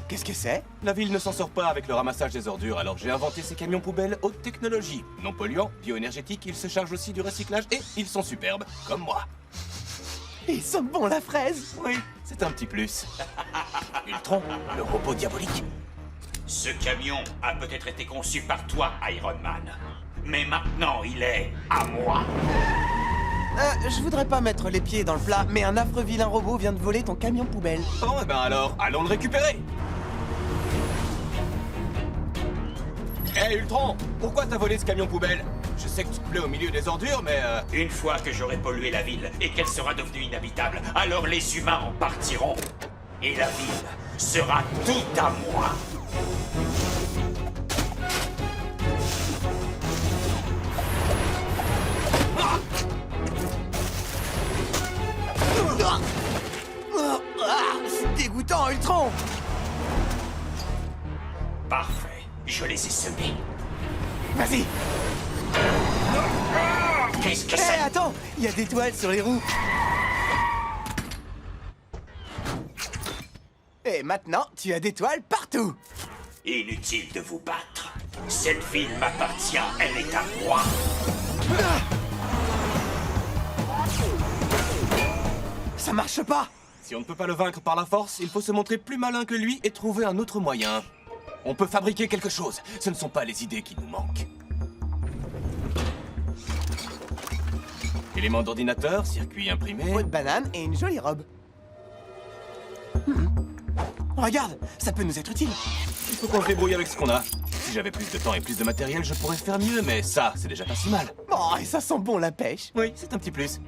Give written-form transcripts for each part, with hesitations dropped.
Qu'est-ce que c'est? La ville ne s'en sort pas avec le ramassage des ordures, alors j'ai inventé ces camions poubelles haute technologie. Non polluants, bioénergétiques, ils se chargent aussi du recyclage et ils sont superbes, comme moi. Ils sont bons, la fraise. Oui, c'est un petit plus. Ultron, le robot diabolique. Ce camion a peut-être été conçu par toi, Iron Man. Mais maintenant, il est à moi. Je voudrais pas mettre les pieds dans le plat, mais un affreux vilain robot vient de voler ton camion poubelle. Bon, eh ben alors, allons le récupérer. Hé Ultron, pourquoi t'as volé ce camion poubelle? Je sais que tu te plais au milieu des ordures, mais Une fois que j'aurai pollué la ville et qu'elle sera devenue inhabitable, alors les humains en partiront. Et la ville sera toute à moi. C'est dégoûtant, Ultron. Parfait, je les ai semés. Vas-y. Qu'est-ce que Hé, c'est? attends, il y a des toiles sur les roues. Et maintenant, tu as des toiles partout. Inutile de vous battre. Cette ville m'appartient, elle est à moi. Ça marche pas. si on ne peut pas le vaincre par la force, il faut se montrer plus malin que lui et trouver un autre moyen. On peut fabriquer quelque chose. Ce ne sont pas les idées qui nous manquent. Éléments d'ordinateur, circuit imprimé... Peau de banane et une jolie robe. Regarde, ça peut nous être utile. Il faut qu'on se débrouille avec ce qu'on a. Si j'avais plus de temps et plus de matériel, je pourrais faire mieux, mais ça, c'est déjà pas si mal. Oh, et ça sent bon la pêche. Oui, c'est un petit plus.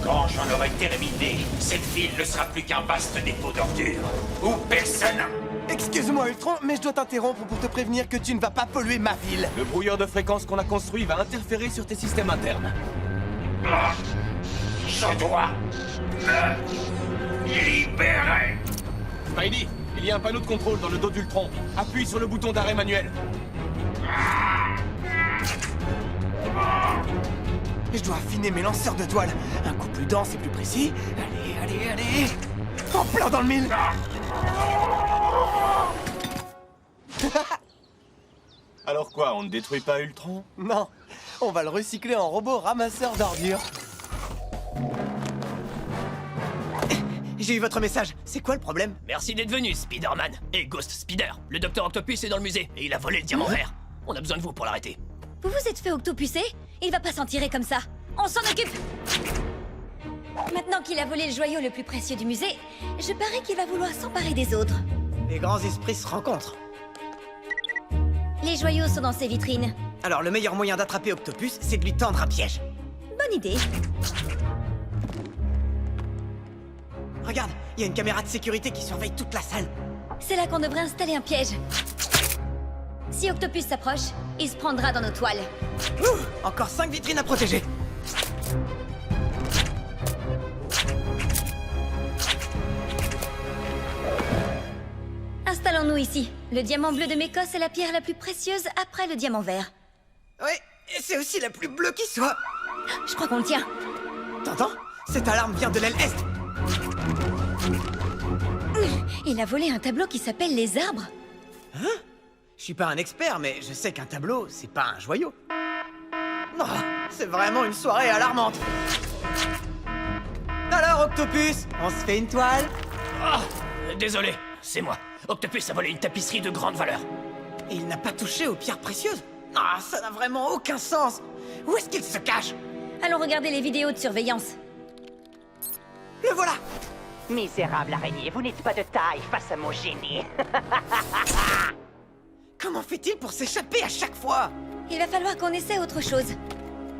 Quand j'en aurai terminé, cette ville ne sera plus qu'un vaste dépôt d'ordures. Où personne... Excuse-moi Ultron, mais je dois t'interrompre pour te prévenir que tu ne vas pas polluer ma ville. Le brouilleur de fréquence qu'on a construit va interférer sur tes systèmes internes. Je dois... me libérer. Spidey, il y a un panneau de contrôle dans le dos d'Ultron. Appuie sur le bouton d'arrêt manuel. Je dois affiner mes lanceurs de toile. Un coup plus dense et plus précis. Allez. En plein dans le mille. Alors quoi, on ne détruit pas Ultron? Non, on va le recycler en robot ramasseur d'ordures. J'ai eu votre message. C'est quoi le problème? Merci d'être venu, Spider-Man. Et Ghost Spider, le docteur Octopus est dans le musée et il a volé le diamant vert. On a besoin de vous pour l'arrêter. Vous vous êtes fait octopucer? Il va pas s'en tirer comme ça. On s'en occupe. Maintenant qu'il a volé le joyau le plus précieux du musée, je parie qu'il va vouloir s'emparer des autres. Les grands esprits se rencontrent. Les joyaux sont dans ses vitrines. Alors le meilleur moyen d'attraper Octopus, c'est de lui tendre un piège. Bonne idée. Regarde, il y a une caméra de sécurité qui surveille toute la salle. C'est là qu'on devrait installer un piège. Si Octopus s'approche, il se prendra dans nos toiles. Encore 5 vitrines à protéger. Installons-nous ici. Le diamant bleu de Mécosse est la pierre la plus précieuse après le diamant vert. Oui, et c'est aussi la plus bleue qui soit. Je crois qu'on le tient. T'entends? Cette alarme vient de l'aile Est. Il a volé un tableau qui s'appelle Les Arbres. Je suis pas un expert, mais je sais qu'un tableau, c'est pas un joyau. Oh, c'est vraiment une soirée alarmante. Alors, Octopus, on se fait une toile? Désolé, c'est moi. Octopus a volé une tapisserie de grande valeur. Et il n'a pas touché aux pierres précieuses? Ah, ça n'a vraiment aucun sens. Où est-ce qu'il se cache? Allons regarder les vidéos de surveillance. Le voilà. Misérable araignée, vous n'êtes pas de taille face à mon génie. Comment fait-il pour s'échapper à chaque fois? Il va falloir qu'on essaie autre chose.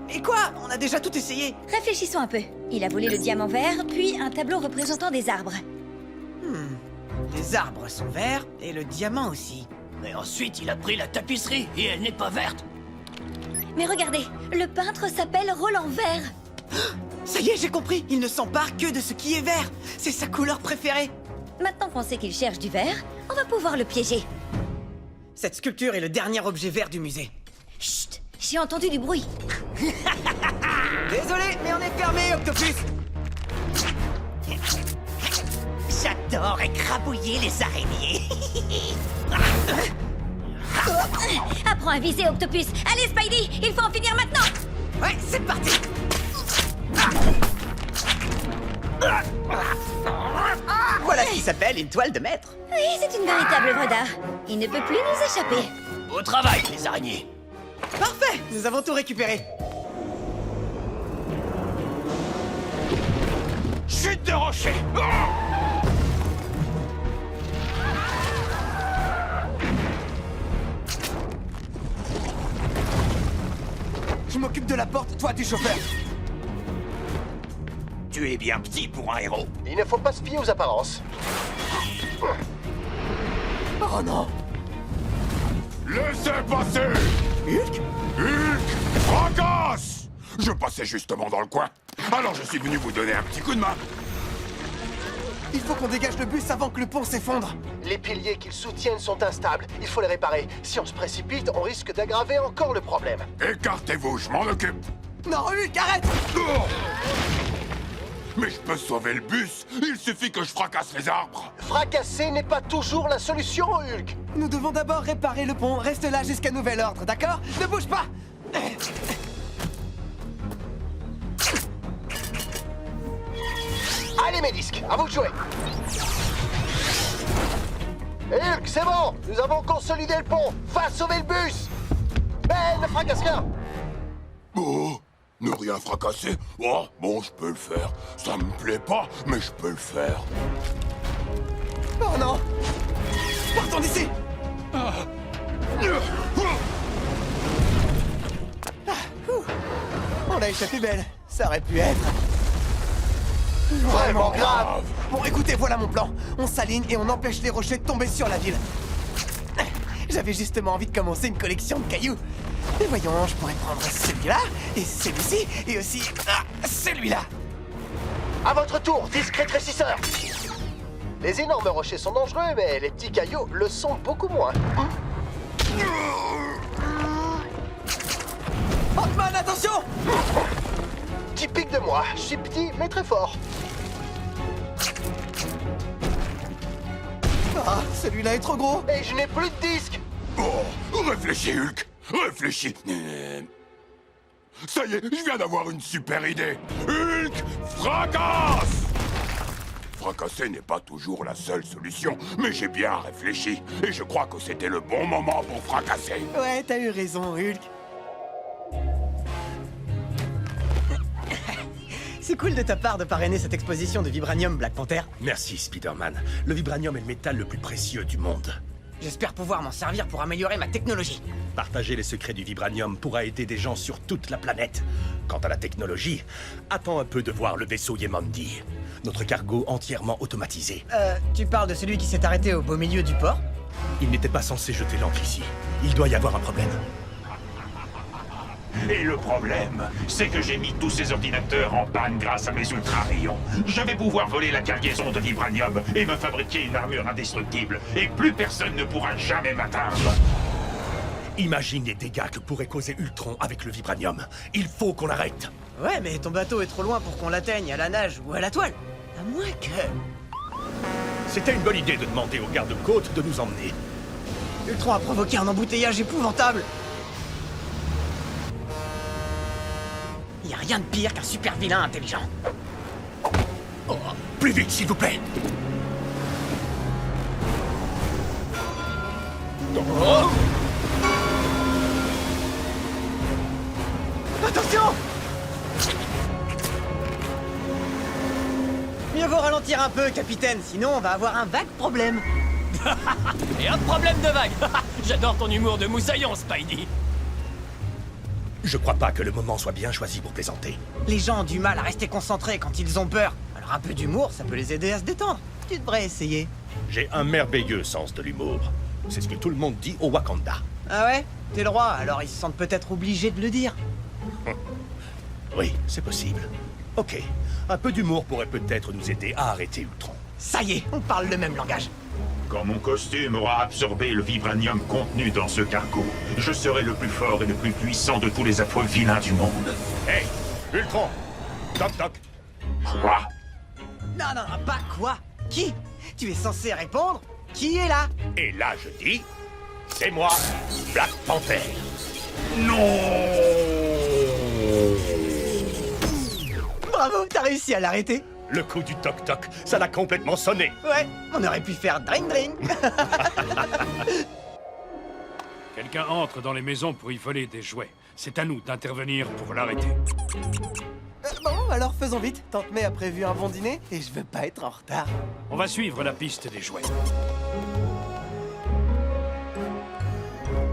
Et quoi? On a déjà tout essayé. Réfléchissons un peu. Il a volé le diamant vert, puis un tableau représentant des arbres. Les arbres sont verts et le diamant aussi. Mais ensuite, il a pris la tapisserie et elle n'est pas verte. Mais regardez, le peintre s'appelle Roland Vert. Ça y est, j'ai compris. Il ne s'empare que de ce qui est vert. C'est sa couleur préférée. Maintenant qu'on sait qu'il cherche du vert, on va pouvoir le piéger. Cette sculpture est le dernier objet vert du musée. Chut, j'ai entendu du bruit. Désolé, mais on est fermé, Octopus. J'adore écrabouiller les araignées. Apprends à viser, Octopus. Allez, Spidey, il faut en finir maintenant. Ouais, c'est parti. Voilà ce qui s'appelle une toile de maître. Oui, c'est une véritable œuvre d'art. Il ne peut plus nous échapper. Au travail, les araignées. Parfait, nous avons tout récupéré. Chute de rocher. Je m'occupe de la porte, toi du chauffeur. Tu es bien petit pour un héros. Il ne faut pas se fier aux apparences. Oh non. Laissez passer! Hulk? Hulk! Fracasse! Je passais justement dans le coin. Alors je suis venu vous donner un petit coup de main. Il faut qu'on dégage le bus avant que le pont s'effondre. Les piliers qu'ils soutiennent sont instables. Il faut les réparer. Si on se précipite, on risque d'aggraver encore le problème. Écartez-vous, je m'en occupe. Non, Hulk, arrête! Oh! Mais je peux sauver le bus. Il suffit que je fracasse les arbres. Fracasser n'est pas toujours la solution, Hulk. Nous devons d'abord réparer le pont. Reste là jusqu'à nouvel ordre, d'accord? Ne bouge pas! Allez, mes disques, à vous de jouer. Hulk, c'est bon. Nous avons consolidé le pont. Va sauver le bus. Mais ne fracasse rien. Oh, ne rien fracasser? Oh, bon, je peux le faire. Ça me plaît pas, mais je peux le faire. Oh non! Partons d'ici! On a échappé belle. Ça aurait pu être... Vraiment grave. Bon, écoutez, voilà mon plan. On s'aligne et on empêche les rochers de tomber sur la ville. J'avais justement envie de commencer une collection de cailloux. Et voyons, je pourrais prendre celui-là, et celui-ci, et aussi celui-là. À votre tour, disque rétrécisseur. Les énormes rochers sont dangereux, mais les petits cailloux le sont beaucoup moins. Hawkman, attention! Typique de moi, je suis petit mais très fort. Ah, celui-là est trop gros. Et je n'ai plus de disque. Oh, réfléchis, Hulk. Réfléchis. Ça y est, je viens d'avoir une super idée. Hulk, fracasse! Fracasser n'est pas toujours la seule solution, mais j'ai bien réfléchi. Et je crois que c'était le bon moment pour fracasser. Ouais, t'as eu raison, Hulk. C'est cool de ta part de parrainer cette exposition de vibranium, Black Panther. Merci, Spider-Man. Le vibranium est le métal le plus précieux du monde. J'espère pouvoir m'en servir pour améliorer ma technologie. Partager les secrets du vibranium pourra aider des gens sur toute la planète. Quant à la technologie, attends un peu de voir le vaisseau Yemandi. Notre cargo entièrement automatisé. Tu parles de celui qui s'est arrêté au beau milieu du port? Il n'était pas censé jeter l'encre ici. Il doit y avoir un problème. Et le problème, c'est que j'ai mis tous ces ordinateurs en panne grâce à mes ultra-rayons. Je vais pouvoir voler la cargaison de vibranium et me fabriquer une armure indestructible. Et plus personne ne pourra jamais m'atteindre. Imagine les dégâts que pourrait causer Ultron avec le vibranium. Il faut qu'on l'arrête. Ouais, mais ton bateau est trop loin pour qu'on l'atteigne à la nage ou à la toile. À moins que... C'était une bonne idée de demander aux gardes-côtes de nous emmener. Ultron a provoqué un embouteillage épouvantable. Y a rien de pire qu'un super vilain intelligent. Oh, plus vite, s'il vous plaît. Oh. Attention! Mieux vaut ralentir un peu, capitaine, sinon on va avoir un vague problème. Et un problème de vague. J'adore ton humour de moussaillon, Spidey. Je crois pas que le moment soit bien choisi pour plaisanter. Les gens ont du mal à rester concentrés quand ils ont peur. Alors un peu d'humour, ça peut les aider à se détendre. Tu devrais essayer. J'ai un merveilleux sens de l'humour. C'est ce que tout le monde dit au Wakanda. Ah ouais? T'es le roi, alors ils se sentent peut-être obligés de le dire. Oui, c'est possible. Ok, un peu d'humour pourrait peut-être nous aider à arrêter Ultron. Ça y est, on parle le même langage. Quand mon costume aura absorbé le vibranium contenu dans ce cargo, je serai le plus fort et le plus puissant de tous les affreux vilains du monde. Hey, Ultron! Toc toc! Quoi? Non, pas quoi? Qui? Tu es censé répondre. Qui est là? Et là, je dis, c'est moi, Black Panther. Bravo, t'as réussi à l'arrêter. Le coup du toc-toc, ça l'a complètement sonné. Ouais, on aurait pu faire dring-dring. Quelqu'un entre dans les maisons pour y voler des jouets. C'est à nous d'intervenir pour l'arrêter. Bon, alors faisons vite. Tante May a prévu un bon dîner et je veux pas être en retard. On va suivre la piste des jouets.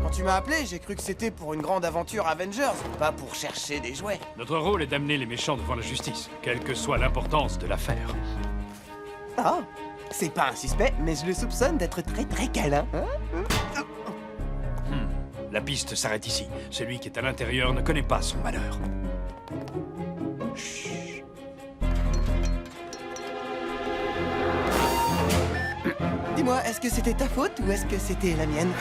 Quand tu m'as appelé, j'ai cru que c'était pour une grande aventure Avengers, pas pour chercher des jouets. Notre rôle est d'amener les méchants devant la justice, quelle que soit l'importance de l'affaire. Ah, c'est pas un suspect, mais je le soupçonne d'être très très câlin. Hein? La piste s'arrête ici. Celui qui est à l'intérieur ne connaît pas son malheur. Dis-moi, est-ce que c'était ta faute ou est-ce que c'était la mienne?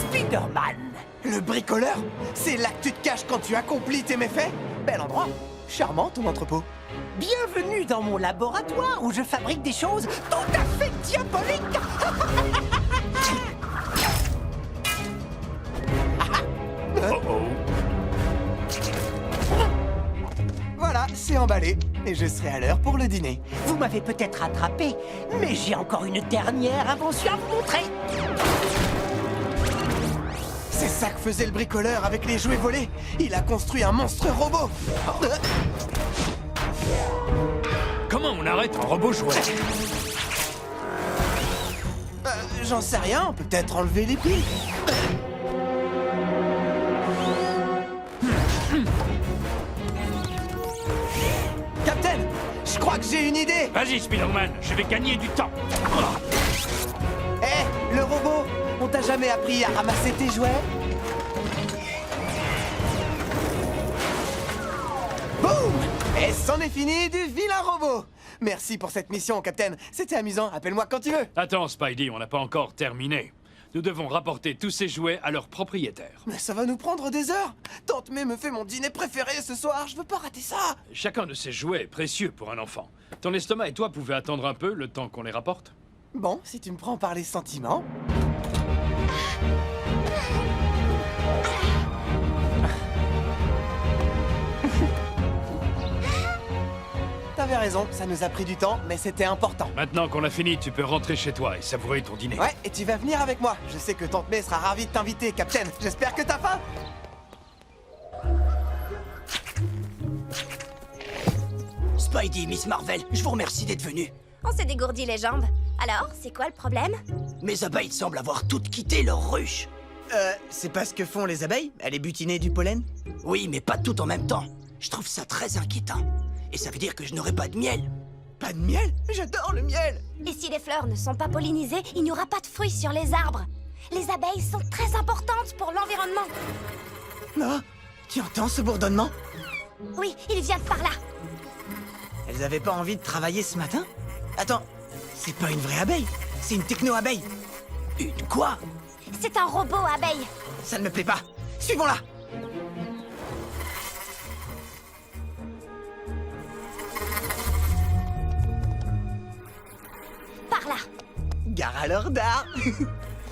Spider-Man. Le bricoleur? C'est là que tu te caches quand tu accomplis tes méfaits? Bel endroit. Charmant ton entrepôt. Bienvenue dans mon laboratoire où je fabrique des choses tout à fait diaboliques. Voilà, c'est emballé. Et je serai à l'heure pour le dîner. Vous m'avez peut-être attrapé, mais j'ai encore une dernière invention à vous montrer. C'est ça que faisait le bricoleur avec les jouets volés. Il a construit un monstre robot. Comment on arrête un robot jouet? J'en sais rien, peut-être enlever les pieds. Captain, je crois que j'ai une idée. Vas-y, Spider-Man, je vais gagner du temps. Hé, le robot, on t'a jamais appris à ramasser tes jouets? Boum! Et c'en est fini du vilain robot. Merci pour cette mission, Captain. C'était amusant, appelle-moi quand tu veux. Attends, Spidey, on n'a pas encore terminé. Nous devons rapporter tous ces jouets à leur propriétaire. Mais ça va nous prendre des heures. Tante May me fait mon dîner préféré ce soir, je veux pas rater ça. Chacun de ces jouets est précieux pour un enfant. Ton estomac et toi pouvez attendre un peu le temps qu'on les rapporte? Bon, si tu me prends par les sentiments. T'avais raison, ça nous a pris du temps, mais c'était important. Maintenant qu'on a fini, tu peux rentrer chez toi et savourer ton dîner. Ouais, et tu vas venir avec moi. Je sais que Tante May sera ravie de t'inviter, Captain. J'espère que t'as faim. Spidey, Miss Marvel, je vous remercie d'être venus. On s'est dégourdi les jambes. Alors, c'est quoi le problème? Mes abeilles semblent avoir toutes quitté leur ruche. C'est pas ce que font les abeilles? Aller butiner du pollen? Oui, mais pas toutes en même temps. Je trouve ça très inquiétant. Et ça veut dire que je n'aurai pas de miel. Pas de miel? J'adore le miel. Et si les fleurs ne sont pas pollinisées, il n'y aura pas de fruits sur les arbres. Les abeilles sont très importantes pour l'environnement. Non, tu entends ce bourdonnement? Oui, ils viennent par là. Elles avaient pas envie de travailler ce matin? Attends, c'est pas une vraie abeille, c'est une techno-abeille. Une quoi? C'est un robot abeille. Ça ne me plaît pas. Suivons-la. Par là. Gare à leur dard.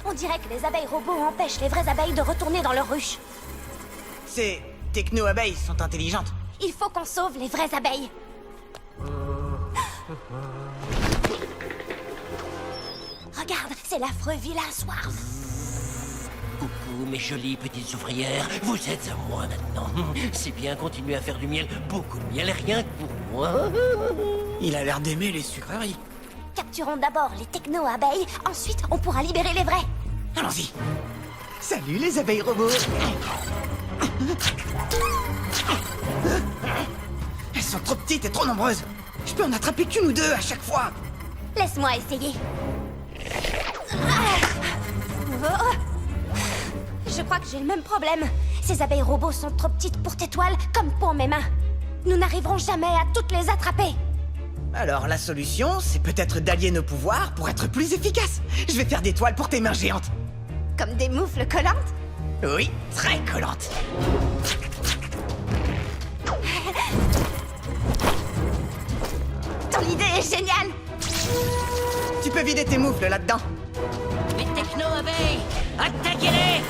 On dirait que les abeilles robots empêchent les vraies abeilles de retourner dans leur ruche. Ces techno-abeilles sont intelligentes. Il faut qu'on sauve les vraies abeilles. Regarde, c'est l'affreux vilain Swarm. Coucou, mes jolies petites ouvrières. Vous êtes à moi maintenant. C'est bien, continuer à faire du miel. Beaucoup de miel, rien que pour moi. Il a l'air d'aimer les sucreries. Capturons d'abord les techno-abeilles, ensuite on pourra libérer les vraies. Allons-y. Salut les abeilles robots. Elles sont trop petites et trop nombreuses. Je peux en attraper qu'une ou deux à chaque fois. Laisse-moi essayer. Je crois que j'ai le même problème. Ces abeilles robots sont trop petites pour tes toiles, comme pour mes mains. Nous n'arriverons jamais à toutes les attraper. Alors la solution, c'est peut-être d'allier nos pouvoirs pour être plus efficaces. Je vais faire des toiles pour tes mains géantes. Comme des moufles collantes? Oui, très collantes. Ton idée est géniale. Tu peux vider tes moufles là-dedans. Les techno-abeilles, attaquez-les!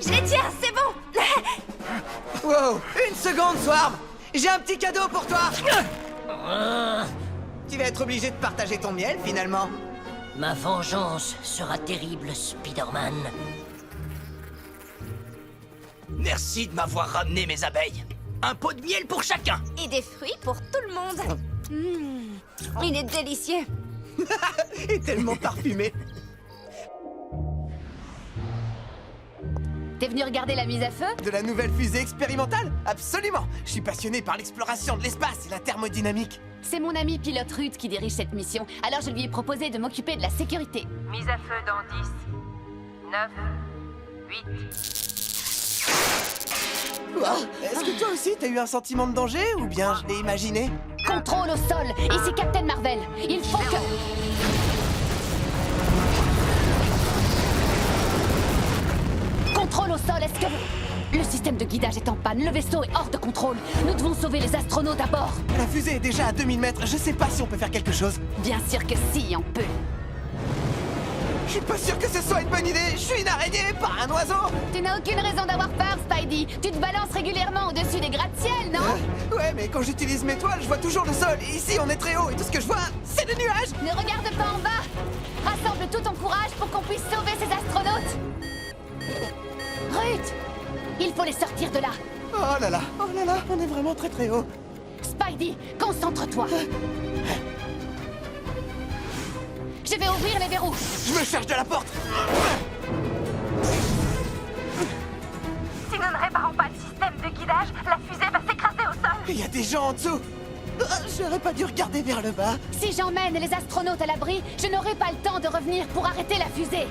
Je les tiens, c'est bon. Wow, une seconde, Swarm. J'ai un petit cadeau pour toi. Tu vas être obligé de partager ton miel, finalement. Ma vengeance sera terrible, Spider-Man. Merci de m'avoir ramené mes abeilles. Un pot de miel pour chacun. Et des fruits pour tout le monde. Il est délicieux. Et tellement parfumé. T'es venu regarder la mise à feu? De la nouvelle fusée expérimentale? Absolument. Je suis passionné par l'exploration de l'espace et la thermodynamique. C'est mon ami pilote Ruth qui dirige cette mission, alors je lui ai proposé de m'occuper de la sécurité. Mise à feu dans 10, 9, 8... Wow. Est-ce que toi aussi t'as eu un sentiment de danger ou bien je l'ai imaginé? Contrôle au sol. Ici Captain Marvel. Il faut que... Contrôle au sol, est-ce que... Le système de guidage est en panne, le vaisseau est hors de contrôle. Nous devons sauver les astronautes à bord. La fusée est déjà à 2000 mètres, je sais pas si on peut faire quelque chose. Bien sûr que si, on peut. Je suis pas sûr que ce soit une bonne idée. Je suis une araignée, pas un oiseau. Tu n'as aucune raison d'avoir peur, Spidey. Tu te balances régulièrement au-dessus des gratte-ciel, non? Ouais, mais quand j'utilise mes toiles, je vois toujours le sol. Et ici, on est très haut et tout ce que je vois, c'est des nuages. Ne regarde pas en bas. Rassemble tout ton courage pour qu'on puisse sauver ces astronautes. Ruth, il faut les sortir de là. Oh là là, on est vraiment très très haut. Spidey, concentre-toi. Je vais ouvrir les verrous. Je me cherche de la porte. Si nous ne réparons pas le système de guidage, la fusée va s'écraser au sol. Il y a des gens en dessous. J'aurais pas dû regarder vers le bas. Si j'emmène les astronautes à l'abri, je n'aurai pas le temps de revenir pour arrêter la fusée.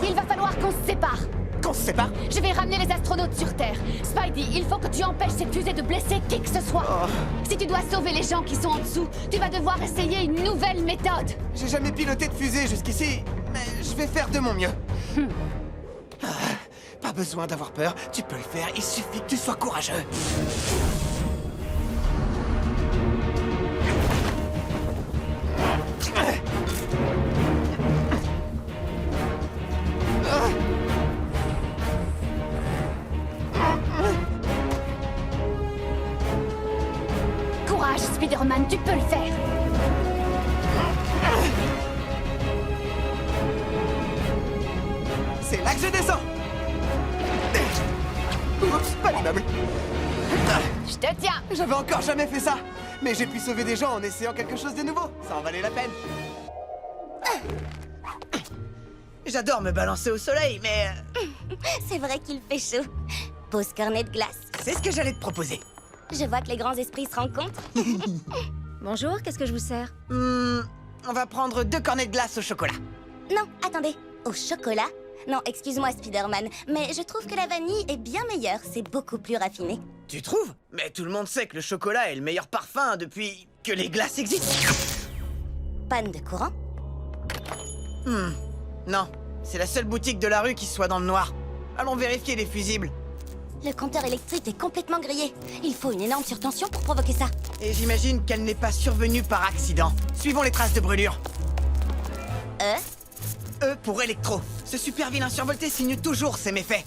Il va falloir qu'on se sépare. Qu'on se sépare? Je vais ramener les astronautes sur Terre. Spidey, il faut que tu empêches cette fusée de blesser qui que ce soit. Si tu dois sauver les gens qui sont en dessous, tu vas devoir essayer une nouvelle méthode. J'ai jamais piloté de fusée jusqu'ici, mais je vais faire de mon mieux. Pas besoin d'avoir peur, tu peux le faire, il suffit que tu sois courageux. Courage, Spider-Man, tu peux le faire. C'est là que je descends. Oups, pas l'immeuble. Je te tiens. J'avais encore jamais fait ça. Mais j'ai pu sauver des gens en essayant quelque chose de nouveau. Ça en valait la peine. J'adore me balancer au soleil, mais... C'est vrai qu'il fait chaud. Pose cornet de glace. C'est ce que j'allais te proposer. Je vois que les grands esprits se rencontrent. Bonjour, qu'est-ce que je vous sers? On va prendre 2 cornets de glace au chocolat. Non, attendez. Au chocolat? Non, excuse-moi, Spider-Man, mais je trouve que la vanille est bien meilleure. C'est beaucoup plus raffiné. Tu trouves? Mais tout le monde sait que le chocolat est le meilleur parfum depuis que les glaces existent. Panne de courant? Non, c'est la seule boutique de la rue qui soit dans le noir. Allons vérifier les fusibles. Le compteur électrique est complètement grillé. Il faut une énorme surtension pour provoquer ça. Et j'imagine qu'elle n'est pas survenue par accident. Suivons les traces de brûlure. E pour électro. Ce super vilain survolté signe toujours ses méfaits.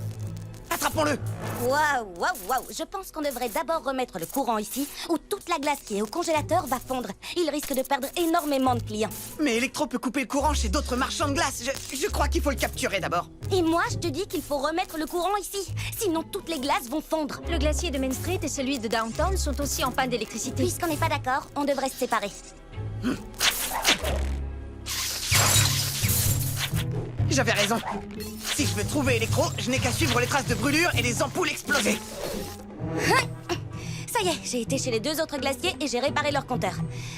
Attrapons-le. Waouh, waouh, waouh. Je pense qu'on devrait d'abord remettre le courant ici, où toute la glace qui est au congélateur va fondre. Il risque de perdre énormément de clients. Mais Electro peut couper le courant chez d'autres marchands de glace. Je crois qu'il faut le capturer d'abord. Et moi, je te dis qu'il faut remettre le courant ici. Sinon, toutes les glaces vont fondre. Le glacier de Main Street et celui de Downtown sont aussi en panne d'électricité. Puisqu'on n'est pas d'accord, on devrait se séparer. J'avais raison. Si je veux trouver Electro, je n'ai qu'à suivre les traces de brûlure et les ampoules explosées. Ça y est, j'ai été chez les 2 autres glaciers et j'ai réparé leur compteur.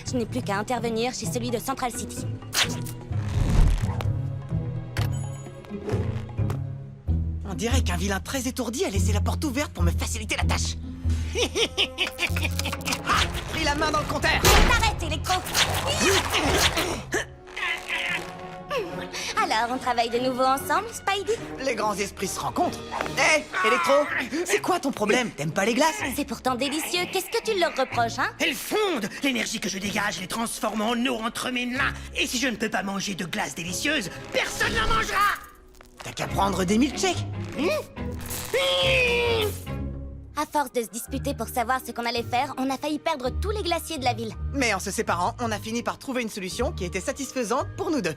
Je n'ai plus qu'à intervenir chez celui de Central City. On dirait qu'un vilain très étourdi a laissé la porte ouverte pour me faciliter la tâche. Pris la main dans le compteur. T'arrêtes, Electro. Alors, on travaille de nouveau ensemble, Spidey? Les grands esprits se rencontrent. Hé, Electro, c'est quoi ton problème? T'aimes pas les glaces? C'est pourtant délicieux. Qu'est-ce que tu leur reproches, hein? Elle fonde. L'énergie que je dégage les transforme en eau entre mes mains. Et si je ne peux pas manger de glace délicieuse, personne n'en mangera. T'as qu'à prendre des milkshakes. À force de se disputer pour savoir ce qu'on allait faire, on a failli perdre tous les glaciers de la ville. Mais en se séparant, on a fini par trouver une solution qui était satisfaisante pour nous deux.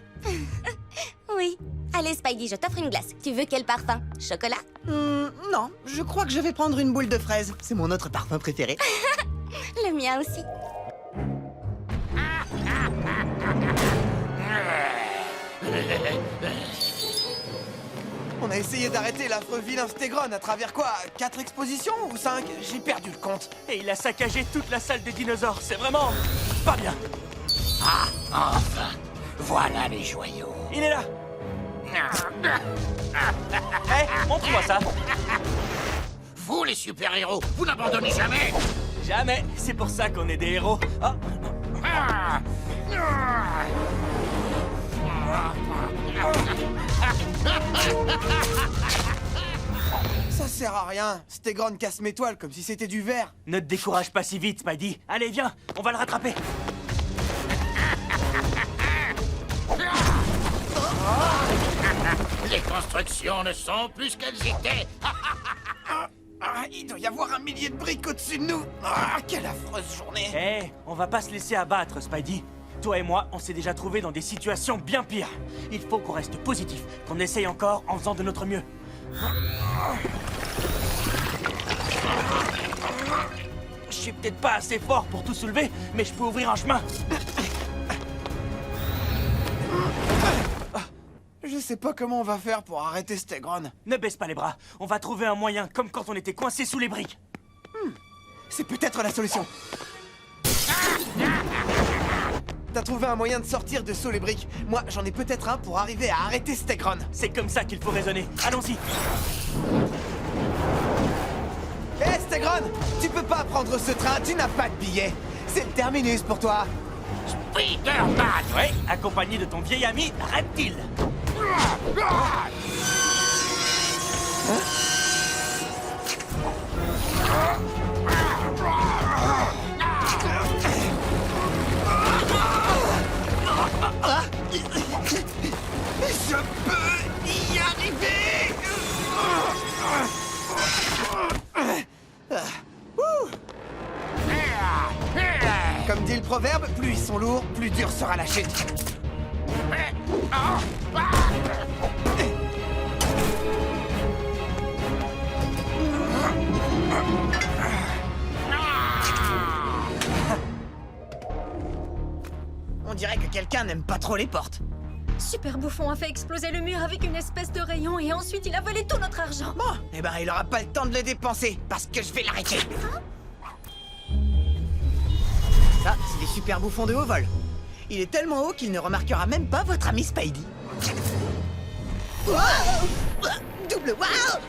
Oui. Allez, Spidey, je t'offre une glace. Tu veux quel parfum? Chocolat? Non, je crois que je vais prendre une boule de fraise. C'est mon autre parfum préféré. Le mien aussi. On a essayé d'arrêter l'affreux vilain Stegron à travers quoi? 4 expositions ou 5? J'ai perdu le compte. Et il a saccagé toute la salle des dinosaures. C'est vraiment pas bien. Ah, enfin. Voilà les joyaux. Il est là. Hé, montre-moi ça. Vous, les super-héros, vous n'abandonnez jamais. Jamais. C'est pour ça qu'on est des héros. Ah. Ça sert à rien. Stegron casse mes toiles comme si c'était du verre. Ne te décourage pas si vite, Spidey. Allez, viens, on va le rattraper. Les constructions ne sont plus ce qu'elles étaient. Il doit y avoir un millier de briques au-dessus de nous. Quelle affreuse journée. Hé, on va pas se laisser abattre, Spidey. Toi et moi, on s'est déjà trouvés dans des situations bien pires. Il faut qu'on reste positif, qu'on essaye encore en faisant de notre mieux. Je suis peut-être pas assez fort pour tout soulever, mais je peux ouvrir un chemin. Je sais pas comment on va faire pour arrêter Stegron. Ne baisse pas les bras. On va trouver un moyen, comme quand on était coincé sous les briques. C'est peut-être la solution. T'as trouvé un moyen de sortir de sous les briques. Moi, j'en ai peut-être un pour arriver à arrêter Stegron. C'est comme ça qu'il faut raisonner. Allons-y. Hé, Stegron, tu peux pas prendre ce train, tu n'as pas de billet. C'est le terminus pour toi. Spider-Man. Oui, accompagné de ton vieil ami Reptile. Je peux y arriver. Comme dit le proverbe, plus ils sont lourds, plus dur sera la chute. On dirait que quelqu'un n'aime pas trop les portes. Super Bouffon a fait exploser le mur avec une espèce de rayon et ensuite il a volé tout notre argent. Bon, eh ben il aura pas le temps de le dépenser, parce que je vais l'arrêter. Ça, c'est des super bouffons de haut vol. Il est tellement haut qu'il ne remarquera même pas votre ami Spidey. Wow! Double wow!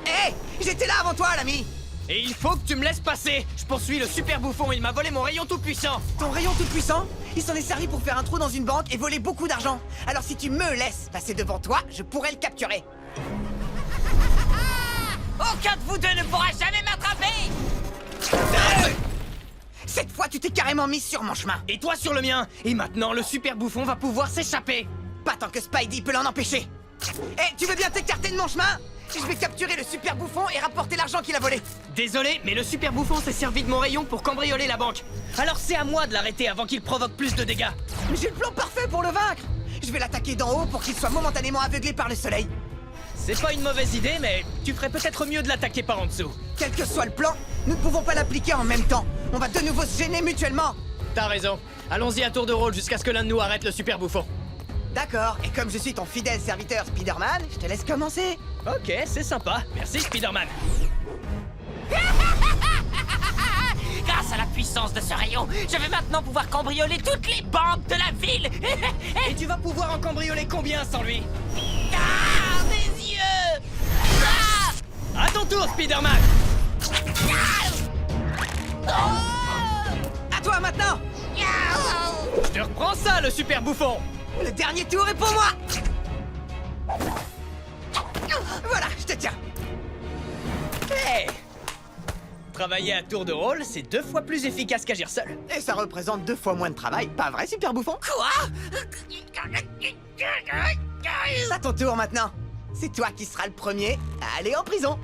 Hé! J'étais là avant toi, l'ami! Et il faut que tu me laisses passer. Je poursuis le super bouffon, il m'a volé mon rayon tout-puissant. Ton rayon tout-puissant? Il s'en est servi pour faire un trou dans une banque et voler beaucoup d'argent. Alors si tu me laisses passer devant toi, je pourrais le capturer. Aucun de vous deux ne pourra jamais m'attraper. Cette fois, tu t'es carrément mis sur mon chemin. Et toi sur le mien. Et maintenant, le super bouffon va pouvoir s'échapper. Pas tant que Spidey peut l'en empêcher. Hé, tu veux bien t'écarter de mon chemin? Je vais capturer le super bouffon et rapporter l'argent qu'il a volé. Désolé, mais le super bouffon s'est servi de mon rayon pour cambrioler la banque. Alors c'est à moi de l'arrêter avant qu'il provoque plus de dégâts. Mais j'ai le plan parfait pour le vaincre. Je vais l'attaquer d'en haut pour qu'il soit momentanément aveuglé par le soleil. C'est pas une mauvaise idée, mais tu ferais peut-être mieux de l'attaquer par en dessous. Quel que soit le plan, nous ne pouvons pas l'appliquer en même temps. On va de nouveau se gêner mutuellement. T'as raison. Allons-y à tour de rôle jusqu'à ce que l'un de nous arrête le super bouffon. D'accord, et comme je suis ton fidèle serviteur Spider-Man, je te laisse commencer. Ok, c'est sympa. Merci Spider-Man. Grâce à la puissance de ce rayon, je vais maintenant pouvoir cambrioler toutes les banques de la ville. Et tu vas pouvoir en cambrioler combien sans lui? Ah, mes yeux! À ton tour, Spider-Man! À toi maintenant! Je te reprends ça, le super bouffon! Le dernier tour est pour moi. Voilà, je te tiens. Hey! Travailler à tour de rôle, c'est 2 fois plus efficace qu'agir seul. Et ça représente 2 fois moins de travail, pas vrai, super bouffon? Quoi? À ton tour maintenant. C'est toi qui seras le premier à aller en prison.